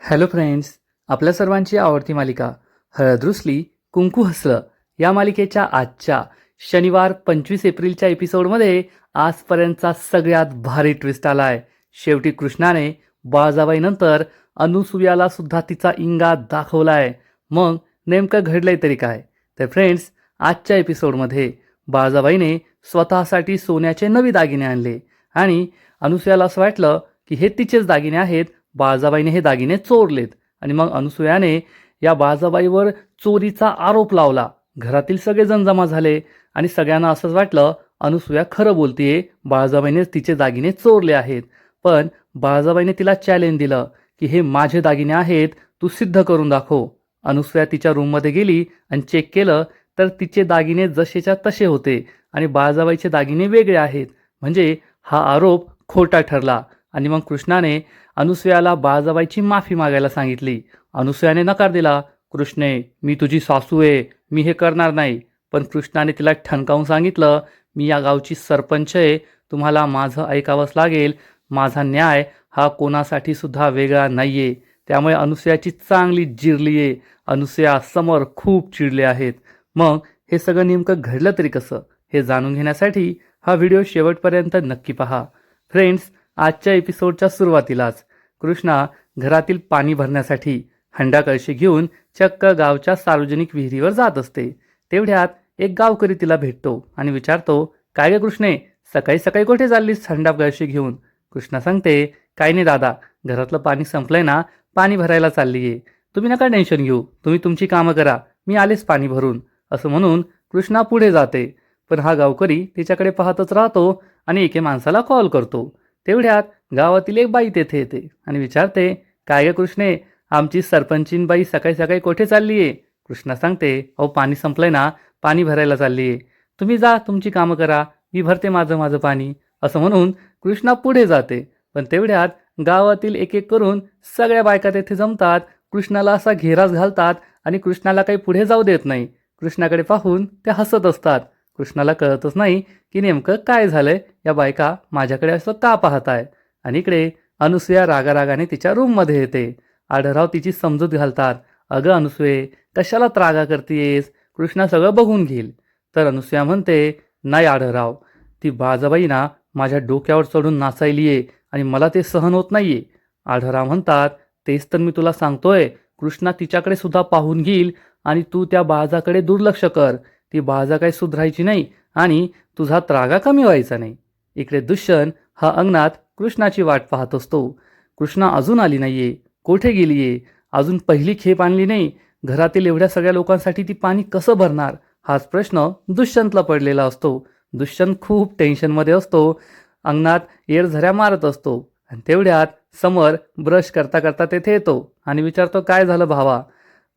Hello friends, आपल्या सर्वांची आवडती मालिका हळद रुसली कुंकू हसलं या मालिकेच्या आजच्या शनिवार 25 एप्रिलच्या एपिसोडमध्ये आजपर्यंतचा सगळ्यात भारी ट्विस्ट आलाय. शेवटी कृष्णाने बाळजाबाईनंतर अनुसूयाला सुद्धा तिचा इंगा दाखवलाय. मग नेमकं घडलंय तरी काय? तर फ्रेंड्स, आजच्या एपिसोडमध्ये बाळजाबाईने स्वतःसाठी सोन्याचे नवे दागिने आणले आणि अनुसूयाला असं वाटलं की हे तिचेच दागिने आहेत. बाळजाबाईने हे दागिने चोरलेत आणि मग अनुसूयाने या बाळजाबाईवर चोरीचा आरोप लावला. घरातील सगळेजण जमा झाले आणि सगळ्यांना असंच वाटलं अनुसूया खरं बोलतीये, बाळजाबाईने तिचे दागिने चोरले आहेत. पण बाळजाबाईने तिला चॅलेंज दिलं की हे माझे दागिने आहेत, तू सिद्ध करून दाखव. अनुसूया तिच्या रूममध्ये गेली आणि चेक केलं तर तिचे दागिने जसेच्या तसे होते आणि बाळजाबाईचे दागिने वेगळे आहेत. म्हणजे हा आरोप खोटा ठरला आणि मग कृष्णाने अनुसूयाला बाळजाबाईची माफी मागायला सांगितली. अनुसूयाने नकार दिला. कृष्णे, मी तुझी सासू आहे, मी हे करणार नाही. पण कृष्णाने तिला ठणकावून सांगितलं, मी या गावची सरपंच आहे, तुम्हाला माझं ऐकावंच लागेल. माझा न्याय हा कोणासाठी सुद्धा वेगळा नाहीये. त्यामुळे अनुसूयाची चांगली जिरली आहे. अनुसूया समोर खूप चिडले आहेत. मग हे सगळं नेमकं घडलं तरी कसं हे जाणून घेण्यासाठी हा व्हिडिओ शेवटपर्यंत नक्की पहा. फ्रेंड्स, आजच्या एपिसोडच्या सुरुवातीलाच कृष्णा घरातील पाणी भरण्यासाठी हंडा कळशी घेऊन चक्क गावच्या सार्वजनिक विहिरीवर जात असते. तेवढ्यात एक गावकरी तिला भेटतो आणि विचारतो, काय गे कृष्णे, सकाळी सकाळी कुठे चाललीस हंडा कळशी घेऊन? कृष्णा सांगते, काही नाही दादा, घरातलं पाणी संपलंय ना, पाणी भरायला चाललीये. तुम्ही नका टेन्शन घेऊ, तुम्ही तुमची कामं करा, मी आलेच पाणी भरून. असं म्हणून कृष्णा पुढे जाते. पण हा गावकरी तिच्याकडे पाहतच राहतो आणि एके माणसाला कॉल करतो. तेवढ्यात गावातील एक बाई तेथे येते आणि विचारते, काय ग कृष्णे, आमची सरपंचीन बाई सकाळी सकाळी कुठे चालली आहे? कृष्णा सांगते, अहो पाणी संपलंय ना, पाणी भरायला चालली आहे. तुम्ही जा, तुमची कामं करा, मी भरते माझं माझं पाणी. असं म्हणून कृष्णा पुढे जाते. पण तेवढ्यात गावातील एक एक करून सगळ्या बायका तेथे जमतात. कृष्णाला असा घेरास घालतात आणि कृष्णाला काही पुढे जाऊ देत नाही. कृष्णाकडे पाहून ते हसत असतात. कृष्णाला कळतच नाही की नेमकं काय झालंय, या बायका माझ्याकडे असं का पाहताय. आणि इकडे अनुसूया रागारागाने तिच्या रूममध्ये येते. आढळराव तिची समजूत घालतात, अगं अनुसूये, कशाला त्रागा करतेयस, कृष्णा सगळं बघून घेईल. तर अनुसूया म्हणते, नाही आढळराव, ती बाळजाबाई ना माझ्या डोक्यावर चढून नाचायलीये आणि मला ते सहन होत नाहीये. आढळराव म्हणतात, तेच तर मी तुला सांगतोय, कृष्णा तिच्याकडे सुद्धा पाहून घेईल आणि तू त्या बाळाकडे दुर्लक्ष कर. ती बाळजा काही सुधरायची नाही आणि तुझा त्रागा कमी व्हायचा नाही. इकडे दुष्यंत हा अंगणात कृष्णाची वाट पाहत असतो. कृष्णा अजून आली नाहीये, कोठे गेलीये, अजून पहिली खेप आणली नाही, घरातील एवढ्या सगळ्या लोकांसाठी ती पाणी कसं भरणार, हाच प्रश्न दुष्यंतला पडलेला असतो. दुष्यंत खूप टेन्शनमध्ये असतो, अंगणात येरझऱ्या मारत असतो. आणि तेवढ्यात समर ब्रश करता करता तेथे येतो आणि विचारतो, काय झालं भावा?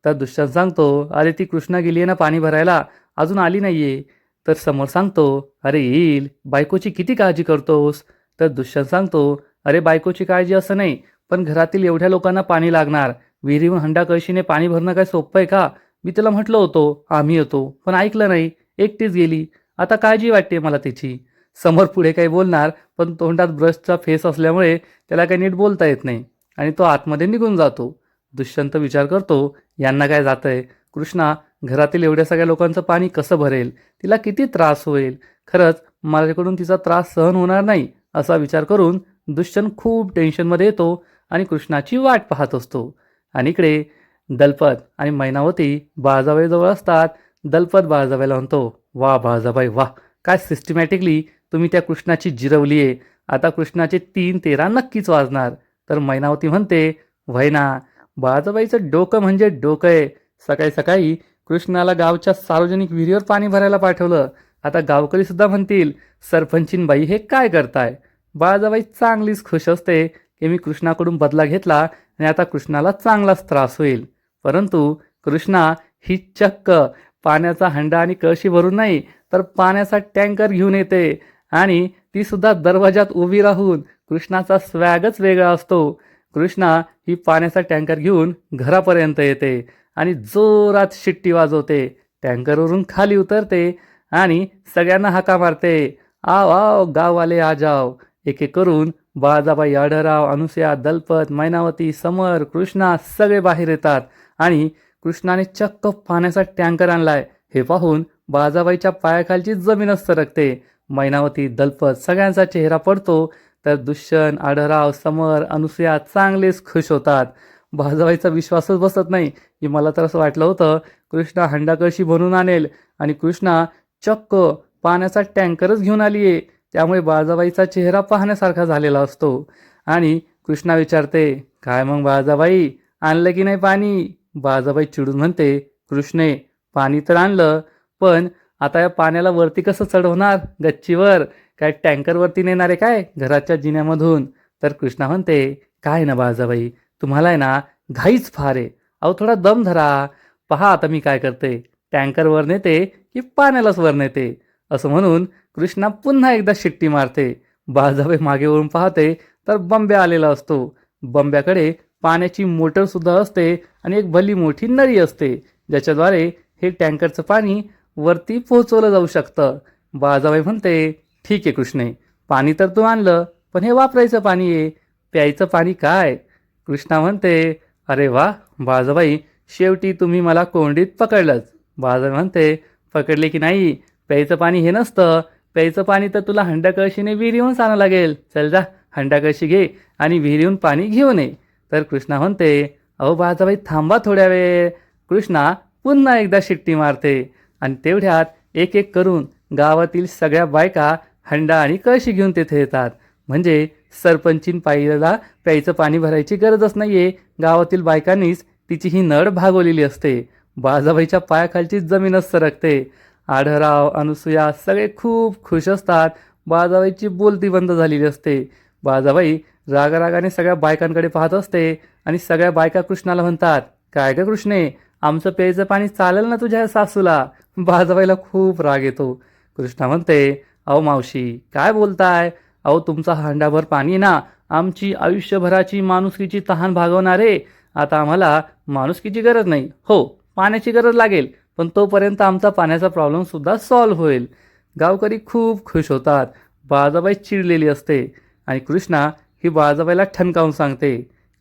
तर दुष्यंत सांगतो, अरे ती कृष्णा गेली आहे ना पाणी भरायला, अजून आली नाहीये. तर समोर सांगतो, अरे येईल, बायकोची किती काळजी करतोस? तर दुष्यंत सांगतो, अरे बायकोची काळजी असं नाही, पण घरातील एवढ्या लोकांना पाणी लागणार, विहिरीहून हंडा कळशीने पाणी भरणं काय सोपं आहे का? मी तिला म्हटलं होतं आम्ही येतो, पण ऐकलं नाही, एकटीच गेली. आता काळजी वाटते मला तिची. समोर पुढे काही बोलणार, पण तोंडात ब्रशचा फेस असल्यामुळे त्याला काही नीट बोलता येत नाही आणि तो आतमध्ये निघून जातो. दुष्यंत विचार करतो, यांना काय जातंय, कृष्णा घरातील एवढ्या सगळ्या लोकांचं पाणी कसं भरेल, तिला किती त्रास होईल, खरंच माझ्याकडून तिचा त्रास सहन होणार नाही, असा विचार करून दुष्यंत खूप टेन्शनमध्ये येतो आणि कृष्णाची वाट पाहत असतो. आणि इकडे दलपत आणि मैनावती बाळजाबाईजवळ असतात. दलपत बाळजाबाईला म्हणतो, वा बाळजाबाई वा, काय सिस्टमॅटिकली तुम्ही त्या कृष्णाची जिरवली आहे. आता कृष्णाचे 3-13 नक्कीच वाजणार. तर मैनावती म्हणते, व्हय ना, बाळजाबाईचं डोकं म्हणजे डोकं आहे. सकाळी सकाळी कृष्णाला गावच्या सार्वजनिक विहिरीवर पाणी भरायला पाठवलं. आता गावकरी सुद्धा म्हणतील, सरपंचीन बाई हे काय करताय? बाळजाबाई चांगलीच खुश असते की मी कृष्णाकडून बदला घेतला आणि आता कृष्णाला चांगलाच त्रास होईल. परंतु कृष्णा ही चक्क पाण्याचा हंडा आणि कळशी भरून नाही, तर पाण्याचा टँकर घेऊन येते आणि ती सुद्धा दरवाजात उभी राहून. कृष्णाचा स्वॅगच वेगळा असतो. कृष्णा ही पाण्याचा टँकर घेऊन घरापर्यंत येते आणि जोरात शिट्टी वाजवते. टँकरवरून खाली उतरते आणि सगळ्यांना हाका मारते, आव आव गाववाले आ जाओ. एक एक करून बाळाजाबाई, आढळराव, अनुसूया, दलपत, मैनावती, समर, कृष्णा सगळे बाहेर येतात आणि कृष्णाने चक्क पाण्याचा टँकर आणलाय हे पाहून बाळाजाबाईच्या पायाखालची जमीनच सरकते. मैनावती, दलपत सगळ्यांचा चेहरा पडतो तर दुष्यंत, आढळराव, समर, अनुसूया चांगलेच खुश होतात. बाळाजाबाईचा विश्वासच बसत नाही की मला तर असं वाटलं होतं कृष्णा हंडा कळशी भरून आणेल आणि कृष्णा चक्क पाण्याचा टँकरच घेऊन आलीये. त्यामुळे बाळाजाबाईचा चेहरा पाहण्यासारखा झालेला असतो आणि कृष्णा विचारते, काय मग बाळाजाबाई, आणलं की नाही पाणी? बाळाजाबाई चिडून म्हणते, कृष्णे पाणी तर आणलं, पण आता या पाण्याला वरती कसं चढवणार? गच्चीवर काय टँकरवरती नेणार आहे काय घराच्या जिन्यामधून? तर कृष्णा म्हणते, काय ना बाळाजाबाई, तुम्हाला आहे ना घाईच फार आहे. अहो थोडा दम धरा. पहा आता मी काय करते, टँकर वर नेते की पाण्यालाच वर नेते. असं म्हणून कृष्णा पुन्हा एकदा शिट्टी मारते. बाळाजाबाई मागे वळून पाहते तर बंब्या आलेला असतो. बंब्याकडे पाण्याची मोटर सुद्धा असते आणि एक भली मोठी नळी असते ज्याच्याद्वारे हे टँकरचं पाणी वरती पोहोचवलं जाऊ शकतं. बाळाजाबाई म्हणते, ठीक आहे कृष्णे, पाणी तर तू आणलं, पण हे वापरायचं पाणी आहे, प्यायचं पाणी काय? कृष्णा म्हणते, अरे वा बाळाजाबाई, शेवटी तुम्ही मला कोंडीत पकडलंच. बाळाजाबाई म्हणते, पकडले की नाही, प्यायचं पाणी हे नसतं. प्यायचं पाणी तर तुला हंडा कळशीने विहिरीहून आणावं लागेल. चल जा, हंडा कळशी घे आणि विहिरीहून पाणी घेऊन ये. तर कृष्णा म्हणते, अहो बाळाजाबाई थांबा थोड्या वेळ. कृष्णा पुन्हा एकदा शिट्टी मारते आणि तेवढ्यात एक एक करून गावातील सगळ्या बायका हंडा आणि कळशी घेऊन तिथे येतात. म्हणजे सरपंचीन पायीला प्यायचं पाणी भरायची गरजच नाहीये. गावातील बायकांनीच तिची ही नळ भागवलेली असते. बाळाजाबाईच्या पायाखालची जमीनच सरकते. आढळराव, अनुसूया सगळे खूप खुश असतात. बाळाजाबाईची बोलती बंद झालेली असते. बाळाजाबाई रागारागाने सगळ्या बायकांकडे पाहत असते आणि सगळ्या बायका कृष्णाला म्हणतात, काय ग कृष्णे, आमचं प्यायचं पाणी चालेल ना तुझ्या सासूला? बाळाजाबाईला खूप राग येतो. कृष्णा म्हणते, अहो मावशी काय बोलताय? अहो तुमचा हांडाभर पाणी ना आमची आयुष्यभराची माणुसकीची तहान भागवणारे. आता आम्हाला माणुसकीची गरज नाही, हो पाण्याची गरज लागेल, पण तोपर्यंत आमचा पाण्याचा प्रॉब्लेम सुद्धा सॉल्व्ह होईल. गावकरी खूप खुश होतात. बाळाजाबाई चिडलेली असते आणि कृष्णा ही बाळाजाबाईला ठणकावून सांगते,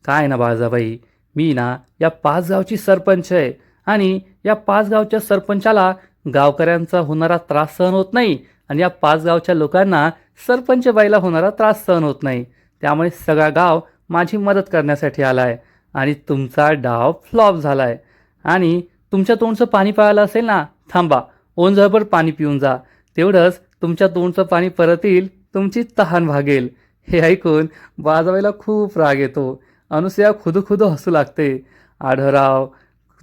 काय ना बाळाजाबाई, मी ना या 5 गावची सरपंच आहे आणि या 5 गावच्या सरपंचाला गावकऱ्यांचा होणारा त्रास सहन होत नाही आणि या 5 गावच्या लोकांना सरपंच बाईला होणारा त्रास सहन होत नाही. त्यामुळे सगळा गाव माझी मदत करण्यासाठी आलाय आणि तुमचा डाव फ्लॉप झालाय. आणि तुमच्या तोंडचं पाणी प्यायला असेल ना, थांबा, ओंजळभर पाणी पिऊन जा, तेवढंच तुमच्या तोंडचं पाणी परत येईल, तुमची तहान भागेल. हे ऐकून बाळाजाबाईला खूप राग येतो. अनुसूया खुदू हसू लागते. आढळराव,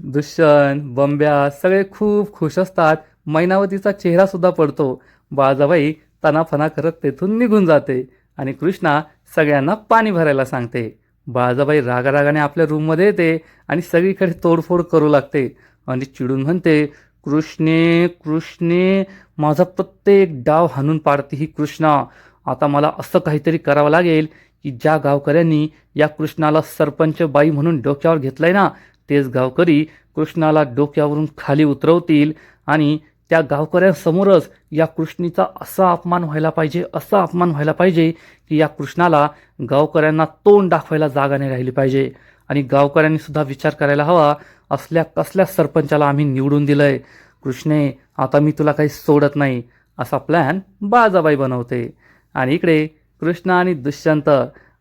दुष्यंत, बंब्या सगळे खूप खुश असतात. मैनावतीचा चेहरा सुद्धा पडतो. बाळाजाबाई तणाफणा करत तेथून निघून जाते आणि कृष्णा सगळ्यांना पाणी भरायला सांगते. बाळाजाबाई रागारागाने आपल्या रूममध्ये येते आणि सगळीकडे तोडफोड करू लागते आणि चिडून म्हणते, कृष्णे कृष्णे, माझा प्रत्येक डाव हाणून पाडते ही कृष्णा. आता मला असं काहीतरी करावं लागेल की ज्या गावकऱ्यांनी या कृष्णाला सरपंच बाई म्हणून डोक्यावर घेतलंय ना, तेच गावकरी कृष्णाला डोक्यावरून खाली उतरवतील आणि त्या गावकऱ्यांसमोरच या कृष्णीचा असा अपमान व्हायला पाहिजे, असा अपमान व्हायला पाहिजे की या कृष्णाला गावकऱ्यांना तोंड दाखवायला जागा नाही राहिली पाहिजे. आणि गावकऱ्यांनी सुद्धा विचार करायला हवा, असल्या कसल्या सरपंचाला आम्ही निवडून दिलंय. कृष्णे आता मी तुला काही सोडत नाही, असा प्लॅन बाळाजाबाई बनवते. आणि इकडे कृष्णा आणि दुष्यंत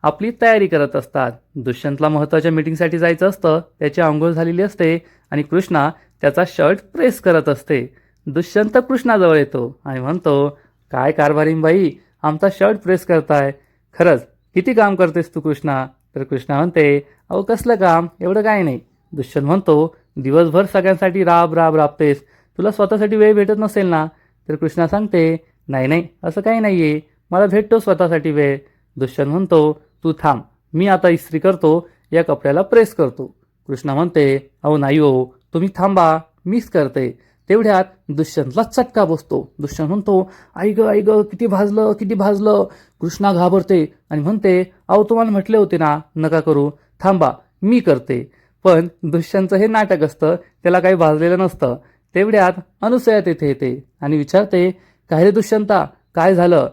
आपली तयारी करत असतात. दुष्यंतला महत्त्वाच्या मीटिंगसाठी जायचं असतं, त्याची आंघोळ झालेली असते आणि कृष्णा त्याचा शर्ट प्रेस करत असते. दुष्यंत कृष्णाजवळ येतो आणि म्हणतो, काय कारभारीन बाई, आमचा शर्ट प्रेस करताय, खरंच किती काम करतेस तू कृष्णा? तर कृष्णा म्हणते, अहो कसलं काम, एवढं काय नाही. दुष्यंत म्हणतो, दिवसभर सगळ्यांसाठी राब राब राबतेस, तुला स्वतःसाठी वेळ भेटत नसेल ना? तर कृष्णा सांगते, नाही नाही असं काही नाही आहे, मला भेटतो स्वतःसाठी वेळ. दुष्यंत म्हणतो, तू थांब, मी आता इस्त्री करतो, या कपड्याला प्रेस करतो. कृष्णा म्हणते, अहो नाही हो, तुम्ही थांबा, मीच करते. तेवढ्यात दुष्यंतला चटका बसतो. दुष्यंत म्हणतो, आई ग किती भाजलं किती भाजलं. कृष्णा घाबरते आणि म्हणते, अहो तुम्हाला म्हटले होते ना नका करू, थांबा मी करते. पण दुष्यंतचं हे नाटक असतं, त्याला काही भाजलेलं नसतं. तेवढ्यात अनुसूया तेथे येते आणि विचारते, काय रे दुष्यंता, काय झालं?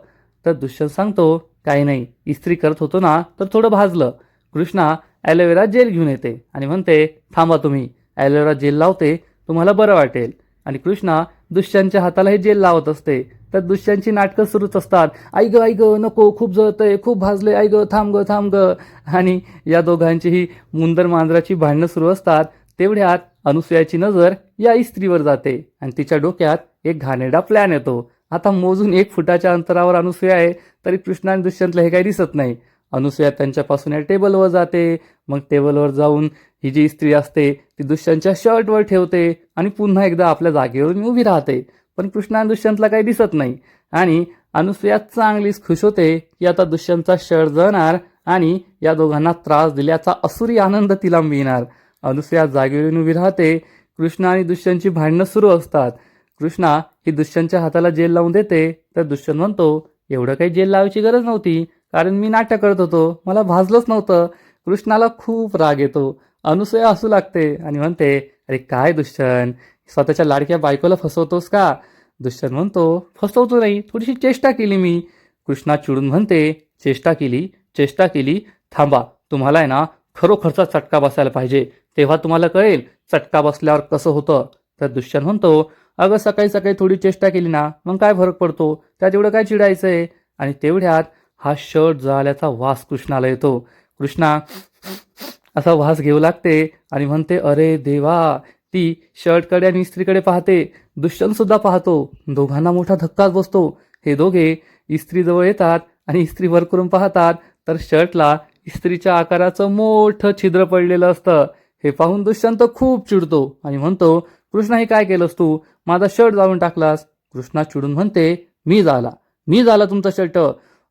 तर दुष्यंत सांगतो, काही नाही, इस्त्री करत होतो ना तर थोडं भाजलं. कृष्णा ॲलोवेरा जेल घेऊन येते आणि म्हणते, थांबा तुम्ही, ॲलोवेरा जेल लावते, तुम्हाला बरं वाटेल. आणि कृष्णा दुष्यंतच्या हाताला हे जेल लावत असते. तर दुष्यंतची नाटकं सुरूच असतात. आई ग नको, खूप जळतंय, खूप भाजले, आई ग थांब ग. आणि या दोघांचीही मुंदर मांजराची भांडणं सुरू असतात. तेवढ्यात अनुसूयाची नजर या इस्त्रीवर जाते आणि तिच्या डोक्यात एक घाणेरडा प्लॅन येतो. आता मोजून 1 फुटाच्या अंतरावर अनुसूया आहे, तरी कृष्णा आणि दुष्यंतला हे काही दिसत नाही. अनुसूया त्यांच्यापासून या टेबलवर जाते. मग टेबलवर जाऊन ही जी इस्त्री असते ती दुष्यंतच्या शर्टवर ठेवते आणि पुन्हा एकदा आपल्या जागेवरून उभी राहते. पण कृष्णा आणि दुष्यंतला काही दिसत नाही. आणि अनुसूया चांगलीच खुश होते की आता दुष्यंतचा शर्ट जळणार आणि या दोघांना त्रास दिल्याचा असुरी आनंद तिला मिळणार. अनुसूया जागेवरून उभी राहते. कृष्णा आणि दुष्यंतची भांडणं सुरू असतात. कृष्णा ही दुष्यंतच्या हाताला जेल लावून देते. तर दुष्यंत म्हणतो, एवढं काही जेल लावायची गरज नव्हती, कारण मी नाटक करत होतो, मला भाजलंच नव्हतं. कृष्णाला खूप राग येतो. अनुसूया हसू लागते आणि म्हणते, अरे काय दुष्यंत, स्वतःच्या लाडक्या बायकोला फसवतोस का? दुष्यंत म्हणतो, फसवतो नाही, थोडीशी चेष्टा केली मी. कृष्णा चिडून म्हणते, चेष्टा केली, थांबा, तुम्हाला आहे ना खरोखरचा चटका बसायला पाहिजे, तेव्हा तुम्हाला कळेल चटका बसल्यावर कसं होतं. तर दुष्यंत म्हणतो, अगं सकाळी सकाळी थोडी चेष्टा केली ना, मग काय फरक पडतो, त्यात एवढं काय चिडायचंय. आणि तेवढ्यात हा शर्ट जळाल्याचा वास कृष्णाला येतो. कृष्णा असा वास घेऊ लागते आणि म्हणते, अरे देवा. ती शर्टकडे आणि इस्त्रीकडे पाहते. दुष्यंत सुद्धा पाहतो. दोघांना मोठा धक्काच बसतो. हे दोघे इस्त्रीजवळ येतात आणि इस्त्री वर करून पाहतात तर शर्टला इस्त्रीच्या आकाराचं मोठं छिद्र पडलेलं असतं. हे पाहून दुष्यंत खूप चिडतो आणि म्हणतो, कृष्णा हे काय केलंस तू, माझा शर्ट जाळून टाकलास. कृष्णा चिडून म्हणते, मी झाला तुमचा शर्ट.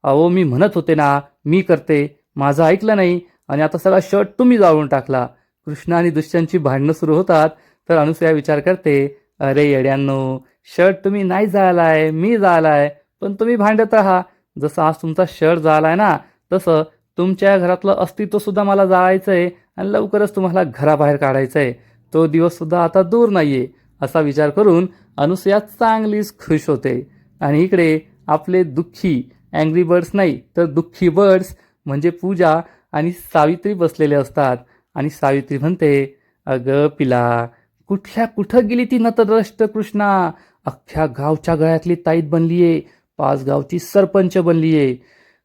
अहो मी म्हणत होते ना, मी करते, माझं ऐकलं नाही आणि आता सगळा शर्ट तुम्ही जाळून टाकला. कृष्णा आणि दुष्यंतची भांडणं सुरू होतात. तर अनुसूया विचार करते, अरे येड्यांनो, शर्ट तुम्ही नाही जाळलाय, मी जाळलाय, पण तुम्ही भांडत राहा. जसं आज तुमचा शर्ट जाळलाय ना, तसं तुमच्या घरातलं अस्तित्व सुद्धा मला जाळायचंय आणि लवकरच तुम्हाला घराबाहेर काढायचंय. तो दिवस सुद्धा आता दूर नाहीये. असा विचार करून अनुसूया चांगलीच खुश होते. आणि इकडे आपले दुःखी अँग्री बर्ड्स नाही तर दुःखी बर्ड्स म्हणजे पूजा आणि सावित्री बसलेले असतात. आणि सावित्री म्हणते, अगं पिला, कुठं गेली ती नतद्रष्ट कृष्णा, अख्ख्या गावच्या गळ्यातली ताईत बनलीये, 5 गावची सरपंच बनलीये.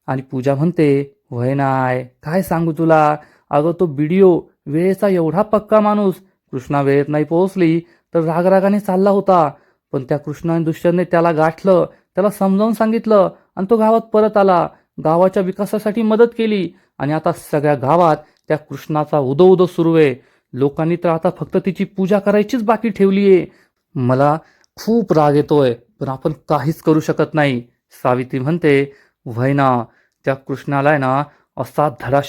आणि पूजा म्हणते, वय नाय, काय सांगू तुला, अगं तो बीडीओ वेळेचा एवढा पक्का माणूस, कृष्णा वेळेत नाही पोहोचली तर रागरागाने चालला होता. पण त्या कृष्णा आणि दुष्यंतने त्याला गाठलं, त्याला समजावून सांगितलं आणि तो गावात परत आला, गावाच्या विकासासाठी मदत केली. आणि आता सगळ्या गावात त्या कृष्णाचा उदो सुरू आहे. लोकांनी तर आता फक्त तिची पूजा करायचीच बाकी ठेवलीये. मला खूप राग येतोय, पण आपण काहीच करू शकत नाही. सावित्री म्हणते, व्हय ना, त्या कृष्णाला आहे ना असा धडा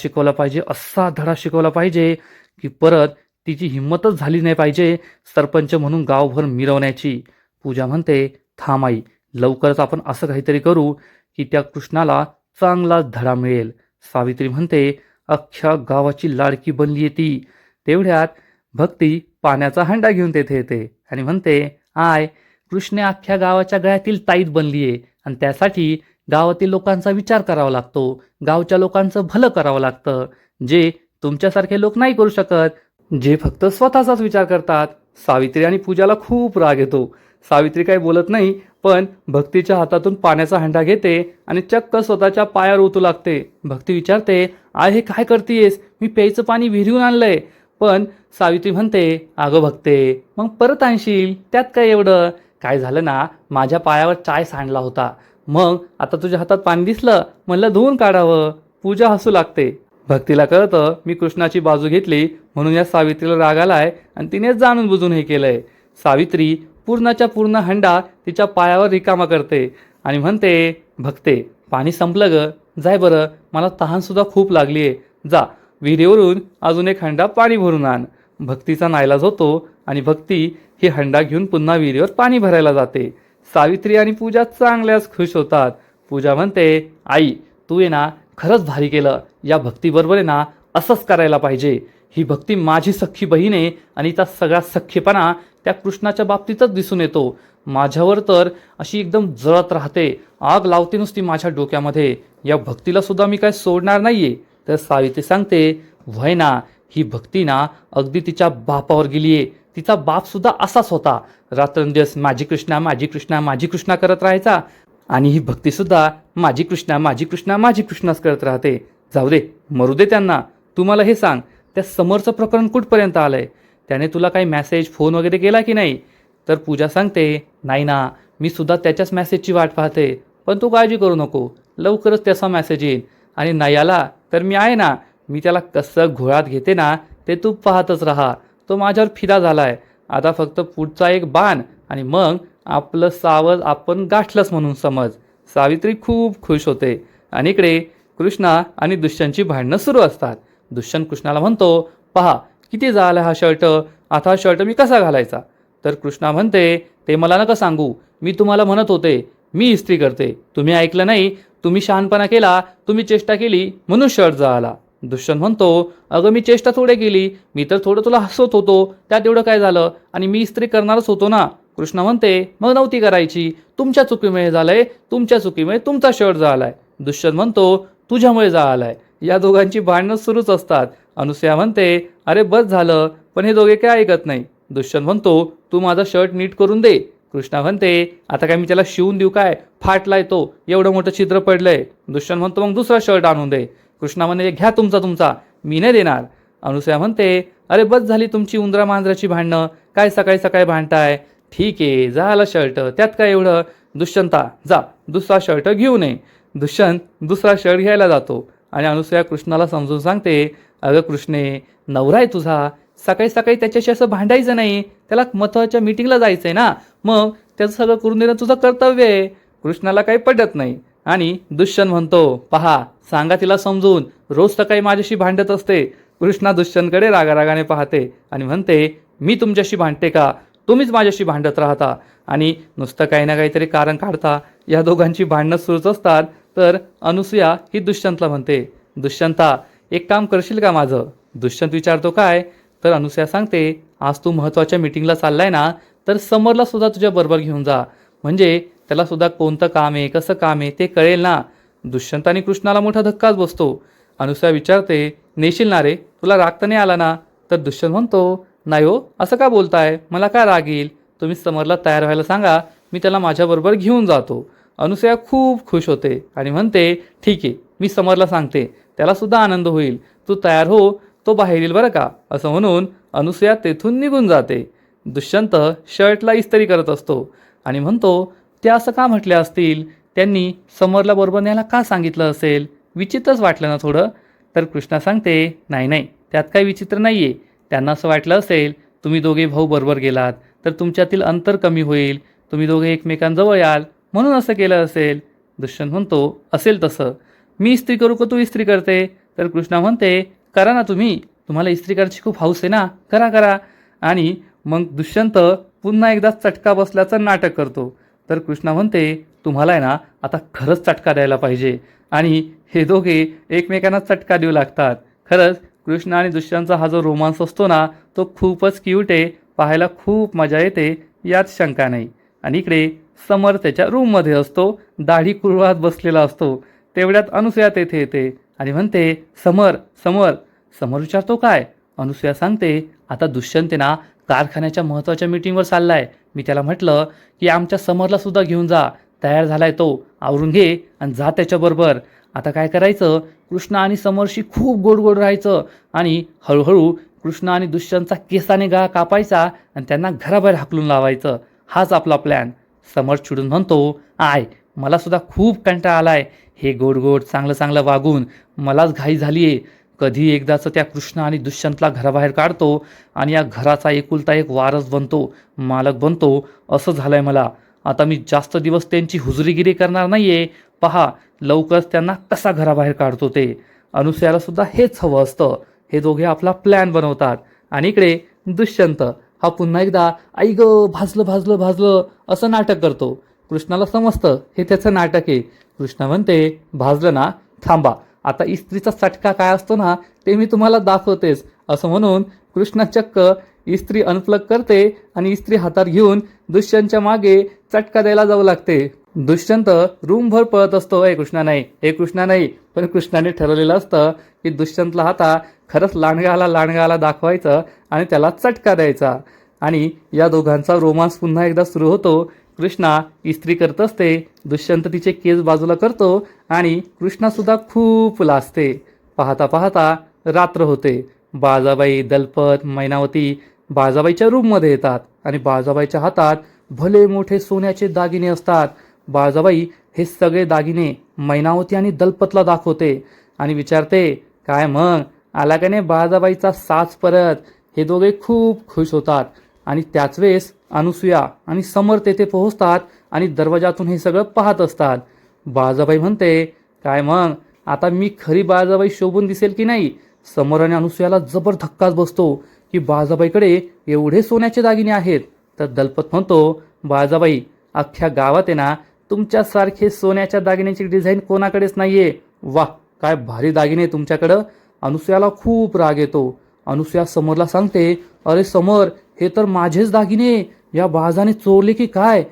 शिकवला पाहिजे की परत तिची हिंमतच झाली नाही पाहिजे सरपंच म्हणून गावभर मिरवण्याची. पूजा म्हणते, थांब आई, लवकरच आपण असं काहीतरी करू की त्या कृष्णाला चांगलाच धडा मिळेल. सावित्री म्हणते, अख्ख्या गावाची लाडकी बनलीये ती. तेवढ्यात भक्ती पाण्याचा हंडा घेऊन तेथे येते आणि म्हणते, आय, कृष्णे अख्ख्या गावाच्या गळ्यातील ताईत बनलीये आणि त्यासाठी गावातील लोकांचा विचार करावा लागतो, गावच्या लोकांचं भलं करावं लागतं, जे तुमच्यासारखे लोक नाही करू शकत, जे फक्त स्वतःचाच विचार करतात. सावित्री आणि पूजाला खूप राग येतो. सावित्री काही बोलत नाही, पण भक्तीच्या हातातून पाण्याचा हंडा घेते आणि चक्क स्वतःच्या पायावर ओतू लागते. भक्ती विचारते, आय हे काय करतेयस, मी प्यायचं पाणी विहिरीहून आणलंय. पण सावित्री म्हणते, अगं भक्ते, मग परत आणशील, त्यात काय एवढं, काय झालं ना, माझ्या पायावर चाय सांडला होता, मग आता तुझ्या हातात पाणी दिसलं, म्हणलं धुवून काढावं. पूजा हसू लागते. भक्तीला कळतं मी कृष्णाची बाजू घेतली म्हणून या सावित्रीला राग आलाय आणि तिने जाणून बुजून हे केलंय. सावित्री पूर्णाच्या पूर्ण हंडा तिच्या पायावर रिकामा करते आणि म्हणते, भक्ते, पाणी संपलं ग, जाय बरं, मला तहानसुद्धा खूप लागलीये, जा विहिरीवरून अजून एक हंडा पाणी भरून आण. भक्तीचा नाईलाज होतो आणि भक्ती ही हंडा घेऊन पुन्हा विहिरीवर पाणी भरायला जाते. सावित्री आणि पूजा चांगल्याच खुश होतात. पूजा म्हणते, आई, तू आहे ना खरंच भारी केलं, या भक्तीबरोबर आहे ना असंच करायला पाहिजे. ही भक्ती माझी सख्खी बहीण आहे आणि तिचा सगळा सख्खेपणा त्या कृष्णाच्या बाबतीतच दिसून येतो. माझ्यावर तर अशी एकदम जळत राहते, आग लावते नुसती माझ्या डोक्यामध्ये. या भक्तीला सुद्धा मी काय सोडणार नाहीये. तर सावित्री सांगते, व्हय ना, ही भक्ती ना अगदी तिच्या बापावर गेलीये. तिचा बाप सुद्धा असाच होता, रात्रंदिवस माझी कृष्णा माझी कृष्णा माझी कृष्णा करत राहायचा आणि ही भक्ती सुद्धा माझी कृष्णा माझी कृष्णा माझी कृष्णाच करत राहते. जाऊ दे, मरू दे त्यांना. तू मला हे सांग, त्या समोरचं प्रकरण कुठपर्यंत आलंय? त्याने तुला काही मेसेज फोन वगैरे केला की नाही? तर पूजा सांगते, नाही ना, मी सुद्धा त्याच्याच मेसेजची वाट पाहते. पण तू काळजी करू नको, लवकरच त्याचा मेसेज येईल. आणि नाही आला तर मी आहे ना, मी त्याला कसं घोळात घेते ना, ते तू पाहतच राहा. तो माझ्यावर फिदा झालाय. आता फक्त पुढचा एक बाण आणि मग आपलं सावज आपण गाठलंच म्हणून समज. सावित्री खूप खुश होते. आणि इकडे कृष्णा आणि दुष्यंतची भांडणं सुरू असतात. दुष्यंत कृष्णाला म्हणतो, पहा किती झाला हा शर्ट, आता हा शर्ट मी कसा घालायचा? तर कृष्णा म्हणते, ते मला नका सांगू, मी तुम्हाला म्हणत होते मी इस्त्री करते, तुम्ही ऐकलं नाही. तुम्ही शहाणपणा केला, तुम्ही चेष्टा केली म्हणून शर्ट जळाला. दुष्यंत म्हणतो, अगं मी चेष्टा थोडे केली, मी तर थोडं तुला हसवत होतो, त्यात एवढं काय झालं? आणि मी इस्त्री करणारच होतो ना. कृष्णा म्हणते, मग नव्हती करायची, तुमच्या चुकीमुळे झालंय, तुमच्या चुकीमुळे तुमचा शर्ट जळालाय. दुष्यंत म्हणतो, तुझ्यामुळे जळालाय. या दोघांची भांडणं सुरूच असतात. अनुसया म्हणते, अरे बस झालं, पण हे दोघे काय ऐकत नाही. दुष्यंत म्हणतो, तू माझा शर्ट नीट करून दे. कृष्णा म्हणते, आता काय मी त्याला शिवून देऊ काय? फाटलाय तो, एवढं मोठं छिद्र पडलंय. दुष्यंत म्हणतो, मग दुसरा शर्ट आणून दे. कृष्णा म्हणते, घ्या तुमचा, मी नाही देणार. अनुसया म्हणते, अरे बस झाली तुमची उंदरा मांजराची भांडणं, काय सकाळी सकाळी भांडताय? ठीक आहे, झालं शर्ट, त्यात काय एवढं? दुष्यंता जा, दुसरा शर्ट घेऊन ये. दुष्यंत दुसरा शर्ट घ्यायला जातो आणि अनुसया कृष्णाला समजून सांगते, अगं कृष्णे, नवरा आहे तुझा, सकाळी सकाळी त्याच्याशी असं भांडायचं नाही, त्याला महत्त्वाच्या मीटिंगला जायचं आहे ना, मग त्याचं सगळं करून देणं तुझं कर्तव्य आहे. कृष्णाला काही पटत नाही आणि दुष्यंत म्हणतो, पहा सांगा तिला समजून, रोज सकाळी माझ्याशी भांडत असते. कृष्णा दुष्यंतकडे रागारागाने पाहते आणि म्हणते, मी तुमच्याशी भांडते का? तुम्हीच माझ्याशी भांडत राहता आणि नुसतं काही ना काहीतरी कारण काढता. या दोघांची भांडणं सुरूच असतात. तर अनुसया ही दुष्यंतला म्हणते, दुष्यंता एक काम करशील का माझं? दुष्यंत विचारतो, काय? तर अनुसया सांगते, आज तू महत्त्वाच्या मीटिंगला चाललाय ना, तर समरला सुद्धा तुझ्या बरोबर घेऊन जा, म्हणजे त्याला सुद्धा कोणतं काम आहे, कसं काम आहे ते कळेल ना. दुष्यंत आणि कृष्णाला मोठा धक्काच बसतो. अनुसया विचारते, नेशील ना रे, तुला राग तर नाही आला ना? तर दुष्यंत म्हणतो, नाही हो, असं का बोलताय, मला काय राग येईल? तुम्ही समरला तयार व्हायला सांगा, मी त्याला माझ्याबरोबर घेऊन जातो. अनुसया खूप खुश होते आणि म्हणते, ठीक आहे, मी समरला सांगते, त्याला सुद्धा आनंद होईल, तू तयार हो, तो बाहेर येईल बरं का. असं म्हणून अनुसया तेथून निघून जाते. दुष्यंत शर्टला इस्त्री करत असतो आणि म्हणतो, ते असं का म्हटले असतील, त्यांनी समरला बरोबर न्यायला का सांगितलं असेल? विचित्रच वाटलं ना थोडं. तर कृष्णा सांगते, नाही नाही, त्यात काही विचित्र नाही आहे. त्यांना असं वाटलं असेल, तुम्ही दोघे भाऊ बरोबर गेलात तर तुमच्यातील अंतर कमी होईल, तुम्ही दोघे एकमेकांजवळ याल, म्हणून असं केलं असेल. दुष्यंत म्हणतो, असेल तसं, मी इस्त्री करू का तू इस्त्री करते? तर कृष्णा म्हणते, करा ना तुम्ही, तुम्हाला इस्त्री करायची खूप हौस आहे ना, करा करा. आणि मग दुष्यंत पुन्हा एकदा चटका बसल्याचं नाटक करतो. तर कृष्णा म्हणते, तुम्हाला आहे ना आता खरंच चटका द्यायला पाहिजे. आणि हे दोघे एकमेकांना चटका देऊ लागतात. खरंच कृष्ण आणि दुष्यंतचा हा जो रोमांस असतो ना, तो खूपच क्यूट आहे, पाहायला खूप मजा येते, यात शंका नाही. आणि इकडे समर त्याच्या रूममध्ये असतो, दाढी कुरवात बसलेला असतो. तेवढ्यात अनुसया तेथे येते आणि म्हणते, समर समर. समर विचारतो, काय? अनुसया सांगते, आता दुष्यंत ना कारखान्याच्या महत्त्वाच्या मीटिंगवर चाललाय, मी त्याला म्हटलं की आमच्या समरला सुद्धा घेऊन जा, तयार झालाय तो, आवरून घे आणि जा त्याच्याबरोबर. आता काय करायचं, कृष्ण आणि समरशी खूप गोड गोड राहायचं आणि हळूहळू कृष्ण आणि दुष्यंतचा केसाने गळा कापायचा आणि त्यांना घराबाहेर हाकलून लावायचं. हाच आपला प्लॅन. समर चिडून म्हणतो, आय मला सुद्धा खूप कंटाळा आलाय, हे गोड गोड चांगलं चांगलं वागून मलाच घाई झाली आहे. कधी एकदाचं त्या कृष्ण आणि दुष्यंतला घराबाहेर काढतो आणि या घराचा एकुलता एक वारस बनतो, मालक बनतो, असं झालंय मला. आता मी जास्त दिवस त्यांची हुजरीगिरी करणार नाहीये, पहा लवकरच त्यांना कसा घराबाहेर काढतो ते. अनुसयाला सुद्धा हेच हवं असतं. हे दोघे आपला प्लॅन बनवतात आणि इकडे दुष्यंत हा पुन्हा एकदा आई गं भाजलं भाजलं भाजलं असं नाटक करतो. कृष्णाला समजतं हे त्याचं नाटक आहे. कृष्णा म्हणते, भाजलं ना, थांबा, आता इस्त्रीचा चटका काय असतो ना ते मी तुम्हाला दाखवतेच. असं म्हणून कृष्णा चक्क इस्त्री अनप्लग करते आणि इस्त्री हातात घेऊन दुष्यंतच्या मागे चटका द्यायला जाऊ लागते. दुष्यंत रूमभर पळत असतो, ए कृष्णा नाही, ए कृष्णा नाही. पण कृष्णाने ठरवलेलं असतं की दुष्यंतला आता खरंच लांडगा आला दाखवायचं आणि त्याला चटका द्यायचा. आणि या दोघांचा रोमांस पुन्हा एकदा सुरू होतो. कृष्णा इस्त्री करत असते, दुष्यंत तिचे केस बाजूला करतो आणि कृष्णासुद्धा खूप लाजते. पाहता पाहता रात्र होते. बाळाबाई, दलपत, मैनावती बाळाबाईच्या रूममध्ये येतात आणि बाळाबाईच्या हातात भले मोठे सोन्याचे दागिने असतात. बाळाबाई हे सगळे दागिने मैनावती आणि दलपतला दाखवते आणि विचारते, काय मग आला का नाही बाळाबाईचा साज परत. हे दोघे खूप खुश होतात आणि त्याच वेळेस अनुसूया आणि समर तेथे पोहोचतात आणि दरवाजातून हे सगळं पाहत असतात. बाळाबाई म्हणते, काय मग आता मी खरी बाळाबाई शोभून दिसेल की नाही. समर आणि अनुसूयाला जबर धक्काच बसतो की बाळाबाईकडे एवढे सोन्याचे दागिने आहेत. तर दलपत म्हणतो, बाळाबाई अख्ख्या गावात आहे ना तुमच्यासारखे सोन्याच्या दागिन्याची डिझाईन कोणाकडेच नाहीये. वाह, काय भारी दागिने तुमच्याकडं. अनुसूयाला खूप राग येतो. अनुसूया समरला सांगते, अरे समर, हे तर माझेच दागिने या बाळाजाने चोरले की काय.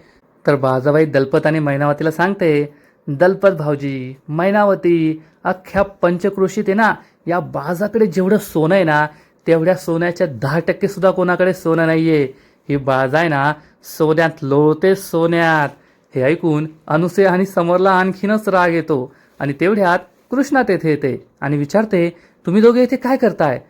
तर बाळाबाई दलपत आणि मैनावतीला सांगते, दलपत भाऊजी, मैनावती, अख्ख्या पंचक्रोशीत आहे ना या बाळाजाकडे जेवढं सोनं आहे ना तेवढ्या सोन्याच्या 10% सुद्धा कोणाकडे सोनं नाहीये. ही बाळाजा आहे ना सोन्यात लोळते, सोन्यात. हे ऐकून अनुसूया आणि समरला आणखीनच राग येतो आणि तेवढ्यात कृष्णा तेथे येते आणि विचारते, तुम्ही दोघे इथे काय करताय.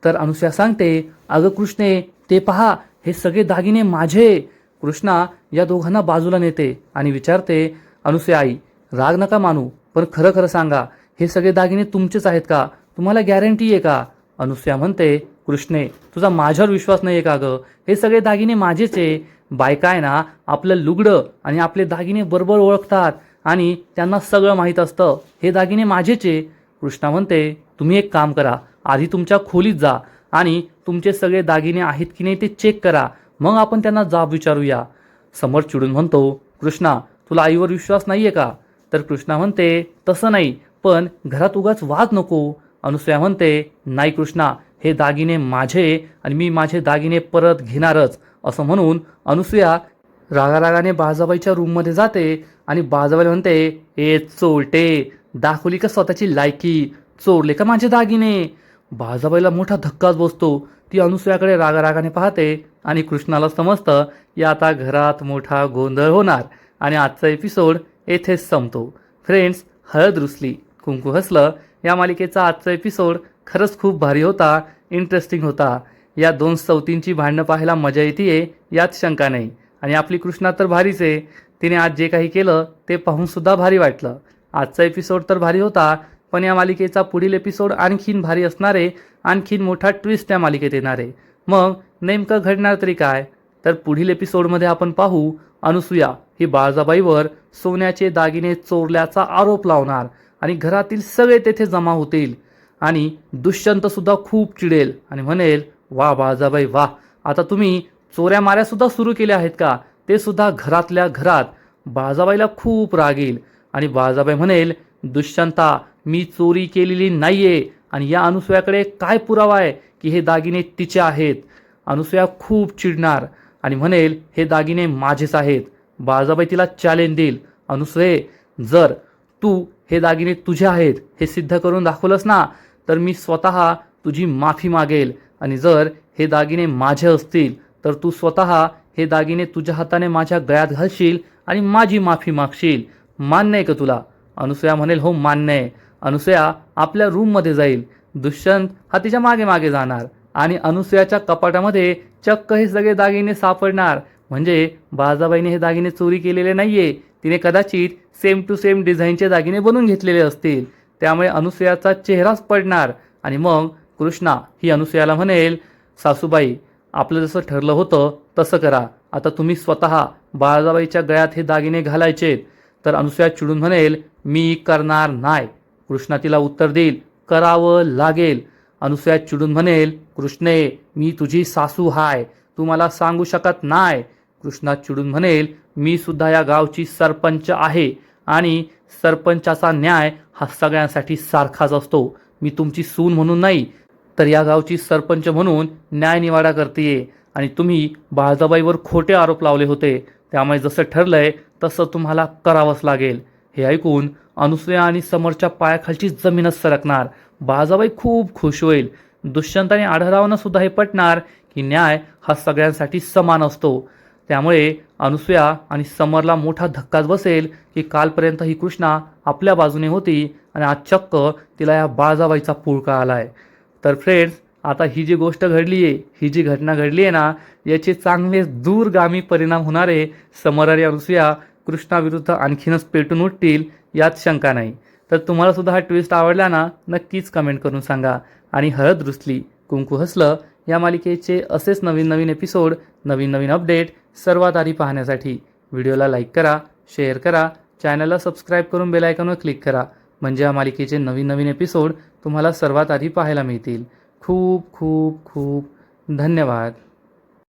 तर अनुसूया सांगते, अगं कृष्णे, ते पहा, हे सगळे दागिने माझे. कृष्णा या दोघांना बाजूला नेते आणि विचारते, अनुसूया आई, राग नका मानू, पण खरं खरं सांगा, हे सगळे दागिने तुमचेच आहेत का. तुम्हाला गॅरंटी आहे का. अनुसूया म्हणते, कृष्णे, तुझा माझ्यावर विश्वास नाही आहे का गं. हे सगळे दागिने माझेच आहे. बायका आहे ना आपलं लुगडं आणि आपले दागिने बरोबर ओळखतात आणि त्यांना सगळं माहीत असतं. हे दागिने माझेच आहे. कृष्णा म्हणते, तुम्ही एक काम करा, आधी तुमच्या खोलीत जा आणि तुमचे सगळे दागिने आहेत की नाही ते चेक करा, मग आपण त्यांना जाब विचारूया. समर चिडून म्हणतो, कृष्णा, तुला आईवर विश्वास नाहीये का. तर कृष्णा म्हणते, तसं नाही, पण घरात उगाच वाद नको. अनुसूया म्हणते, नाही कृष्णा, हे दागिने माझे आणि मी माझे दागिने परत घेणारच. असं म्हणून अनुसूया रागारागाने बाळाबाईच्या रूममध्ये जाते आणि बाळाबाई म्हणते, ए चोरटे, दाखवली का स्वतःची लायकी, चोरले का माझे दागिने. बाळाबाईला मोठा धक्काच बसतो. ती अनुसूयाकडे रागारागाने पाहते आणि कृष्णाला समजतं या आता घरात मोठा गोंधळ होणार आणि आजचा एपिसोड येथेच संपतो. फ्रेंड्स, हळद रुसली कुंकू हसलं या मालिकेचा आजचा एपिसोड खरंच खूप भारी होता, इंटरेस्टिंग होता. या दोन सवतींची भांडणं पाहायला मजा येते यात शंका नाही. आणि आपली कृष्णा तर भारीच आहे. तिने आज जे काही केलं ते पाहून सुद्धा भारी वाटलं. आजचा एपिसोड तर भारी होता, पण या मालिकेचा पुढील एपिसोड आणखीन भारी असणार आहे. आणखीन मोठा ट्विस्ट या मालिकेत येणार आहे. मग नेमकं घडणार तरी काय, तर पुढील एपिसोडमध्ये आपण पाहू अनुसूया ही बाळाबाईवर सोन्याचे दागिने चोरल्याचा आरोप लावणार आणि घरातील सगळे तेथे जमा होतील आणि दुष्यंत सुद्धा खूप चिडेल आणि म्हणेल, वा बाळाबाई वा, आता तुम्ही चोऱ्या माऱ्या सुद्धा सुरू केल्या आहेत का, ते सुद्धा घरातल्या घरात. बाळाबाईला खूप राग येईल आणि बाळाबाई म्हणेल, दुष्यंता, मी चोरी केलेली नाहीये आणि या अनुसूयाकडे काय पुरावा आहे की हे दागिने तिचे आहेत. अनुसूया खूप चिडणार आणि म्हणेल, हे दागिने माझेच आहेत. बाळाबाई तिला चॅलेंज देईल, अनुसूये, जर तू हे दागिने तुझे आहेत हे सिद्ध करून दाखवलंस ना तर मी स्वतः तुझी माफी मागेल आणि जर हे दागिने माझे असतील तर तू स्वतः हे दागिने तुझ्या हाताने माझ्या गळ्यात घालशील आणि माझी माफी मागशील. मान्य आहे का तुला. अनुसूया म्हणेल, हो मान्य आहे. अनुसूया आपल्या रूममध्ये जाईल. दुष्यंत हा तिच्या मागे मागे जाणार आणि अनुसूयाच्या कपाटामध्ये चक्क हे सगळे दागिने सापडणार. म्हणजे बाळाबाईने हे दागिने चोरी केलेले नाहीये, तिने कदाचित सेम टू सेम डिझाईनचे दागिने बनवून घेतलेले असतील. त्यामुळे अनुसूयाचा चेहराच पडणार आणि मग कृष्णा ही अनुसूयाला म्हणेल, सासूबाई, आपलं जसं ठरलं होतं तसं करा. आता तुम्ही स्वतः बाळाबाईच्या गळ्यात हे दागिने घालायचेत. तर अनुसूया चिडून म्हणेल, मी करणार नाही. कृष्णा तिला उत्तर देईल, करावं लागेल. अनुसूया चिडून म्हणेल, कृष्णे, मी तुझी सासू हाय, तू मला सांगू शकत नाही. कृष्णा चिडून म्हणेल, मी सुद्धा या गावची सरपंच आहे आणि सरपंचाचा न्याय हा सगळ्यांसाठी सारखाच असतो. मी तुमची सून म्हणून नाही तर या गावची सरपंच म्हणून न्यायनिवाडा करतेय आणि तुम्ही बाळाबाईवर खोटे आरोप लावले होते. त्यामुळे जसं ठरलंय तसं तुम्हाला करावंच लागेल. हे ऐकून अनुसूया आणि समरच्या पायाखालची जमीनच सरकणार. बाळाजाबाई खूप खुश होईल. दुष्यंत आणि आढळरावांना सुद्धा हे पटणार की न्याय हा सगळ्यांसाठी समान असतो. त्यामुळे अनुसूया आणि समरला मोठा धक्काच बसेल की कालपर्यंत ही कृष्णा आपल्या बाजूने होती आणि आज चक्क तिला या बाळाजाबाईचा पुळका आलाय. तर फ्रेंड्स, आता ही जी गोष्ट घडली आहे, ही जी घटना घडली आहे ना, याचे चांगले दूरगामी परिणाम होणारे समर आणि अनुसूया कृष्णाविरुद्ध आणखीनच पेटून उठतील यात शंका नाही. तर तुम्हाला सुद्धा हा ट्विस्ट आवडला ना, नक्कीच कमेंट करून सांगा. आणि हळद रुसली कुंकू हसलं या मालिकेचे असेच नवीन नवीन एपिसोड, नवीन नवीन अपडेट सर्वात आधी पाहण्यासाठी व्हिडिओला लाईक करा, शेअर करा, चॅनलला सबस्क्राईब करून बेल आयकॉनवर क्लिक करा. म्हणजे या मालिकेचे नवीन नवीन एपिसोड तुम्हाला सर्वात आधी पाहायला मिळतील. खूप खूप खूप धन्यवाद.